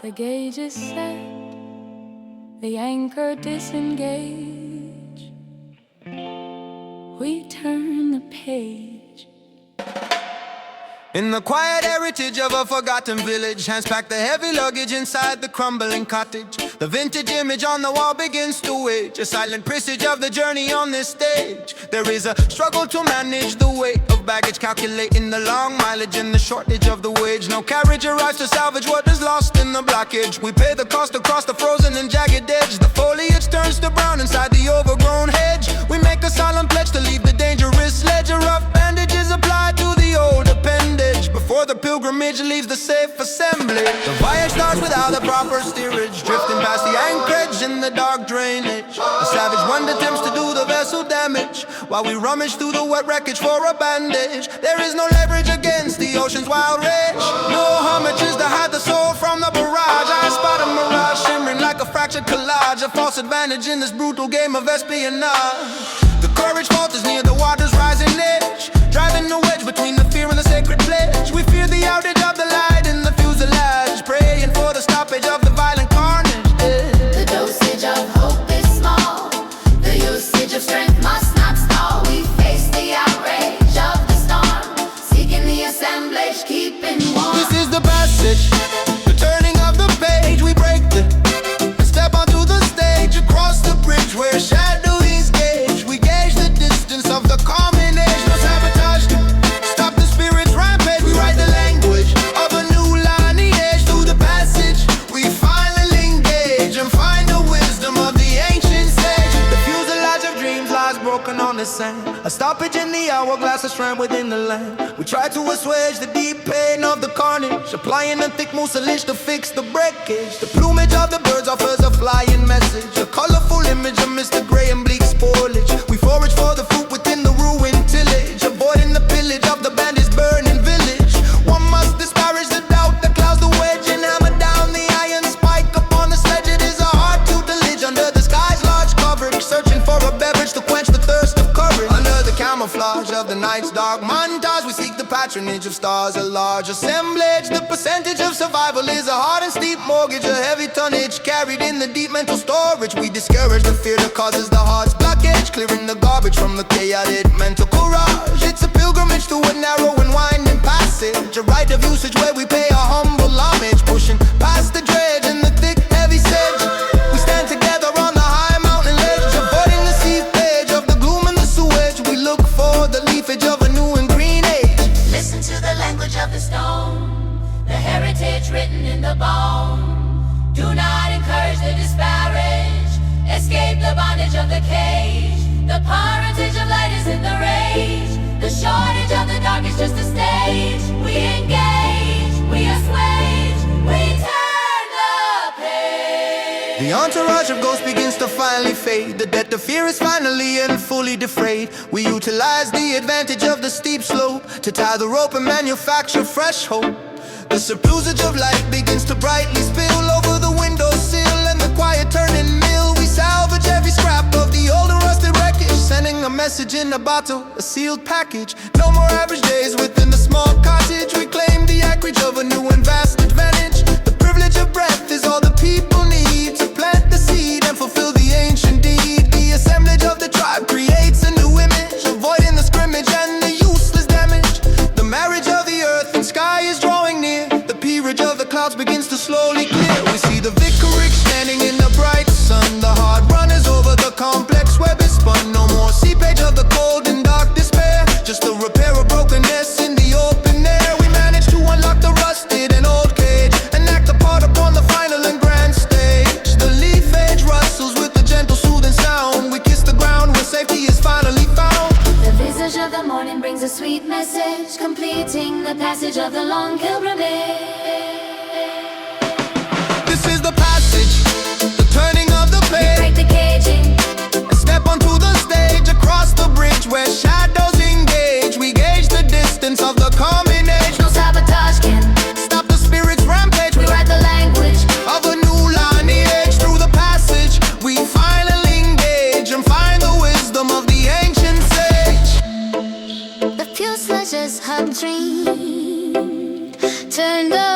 The gauge is set, the anchor disengage. We turn the page. In the quiet heritage of a forgotten village, hands pack the heavy luggage inside the crumbling cottage. The vintage image on the wall begins to wage a silent presage of the journey on this stage. There is a struggle to manage the weight of baggage, calculating the long mileage and the shortage of the wage. No carriage arrives to salvage what is lost in the blockage. We pay the cost across the frozen and jagged edge. The foliage turns to brown inside the overgrown hedge. We make a solemn pledge to leave the dangerous sledge. A rough bandage is applied to the old appendage before the pilgrimage leaves the safe assemblage. The voyage starts without a proper steerage, drifting past the anchorage in the dark drainage. The savage one attempts to do the vessel damage, while we rummage through the wet wreckage for a bandage. There is no leverage against the ocean's wild rage, no homages to hide the soul from the barrage. I spot a mirage shimmering like a fractured collage, a false advantage in this brutal game of espionage. The courage fault is near the water's rising edge, driving the wedge between the fear and the sacred pledge. We fear the outage of the light in the fuselage, praying for the stoppage of the violent carnage. The dosage of hope is small, the usage of strength must not stall. We face the outrage of the storm, seeking the assemblage, keeping warm. This is the passage, the turning of the page. We break the and step onto the stage, across the bridge where shadows gauge. We gauge the distance of the common age. No sabotage to stop the spirit's rampage. We write the language of a new lineage. Through the passage we finally engage and find the wisdom of the ancient sage. The fuselage of dreams lies broken on the sand, a stoppage in the hourglass, a strand within the land. We try to assuage the deep pain of the carnage, applying a thick mucilage to fix the breakage. The plumage of the birds offers a flying message, a colorful image amidst the gray and bleak spoilage. We forage for the fruit within the ruined tillage, avoiding the pillage of the bandit's burning village. One must disparage the doubt that clouds the wedge and hammer down the iron spike upon the sledge. It is a hard tutelage under the sky's large coverage, searching for a beverage to quench the thirst of courage. Under the camouflage of the night's dark montage, we seek the patronage of stars, a large assemblage. The percentage of survival is a hard and steep mortgage, a heavy tonnage carried in the deep mental storage. We discourage the fear that causes the heart's blockage, clearing the garbage from the chaotic mental courage. It's a pilgrimage to a narrow and winding passage, a rite of usage where we pay our humble homage, pushing past the dredge and the thick heavy sedge. We stand together on the high mountain ledge, avoiding the seepage of the gloom and the sewage. We look for the leafage of a new and green age. Listen to the language of the stone, the heritage written in the bone. Do not encourage the disparage, escape the bondage of the cage. The parentage of light is in the rage, the shortage of the dark is just a stage. We engage, we assuage, we turn the page. The entourage of ghosts begins to finally fade, the debt of fear is finally and fully defrayed. We utilize the advantage of the steep slope to tie the rope and manufacture fresh hope. The surplusage of light begins to brightly spill over the windowsill and the quiet turning mill. We salvage every scrap of the old and rusted wreckage, sending a message in a bottle, a sealed package. No more average days within the small cottage. We claim the acreage of a new and vast advantage. The privilege of breath is all the people need to plant the seed and fulfill the ancient deed. The assemblage of the tribe creates a new image, avoiding the scrimmage and the useless damage. The marriage of the earth and sky is drawing near, the peerage of the clouds begins to slowly clear. We see the vicarage standing in the bright sun, the hard runners over the complex web is spun. No more seepage of the cold and dark despair, just the repair of brokenness in the open air. We manage to unlock the rusted and old cage and act a part upon the final and grand stage. The leaf edge rustles with a gentle soothing sound. We kiss the ground where safety is finally found. The visage of the morning brings a sweet message, completing the passage of the long pilgrimage. This is the passage, the turning of the page. Break the caging And step onto the stage, across the bridge where shadows engage. We gauge the distance of the common age. no sabotage can Stop the spirit's rampage. we write the language. Of a new lineage. Through the passage we finally engage and find the wisdom of the ancient sage. The fuselages have dreamed, turned the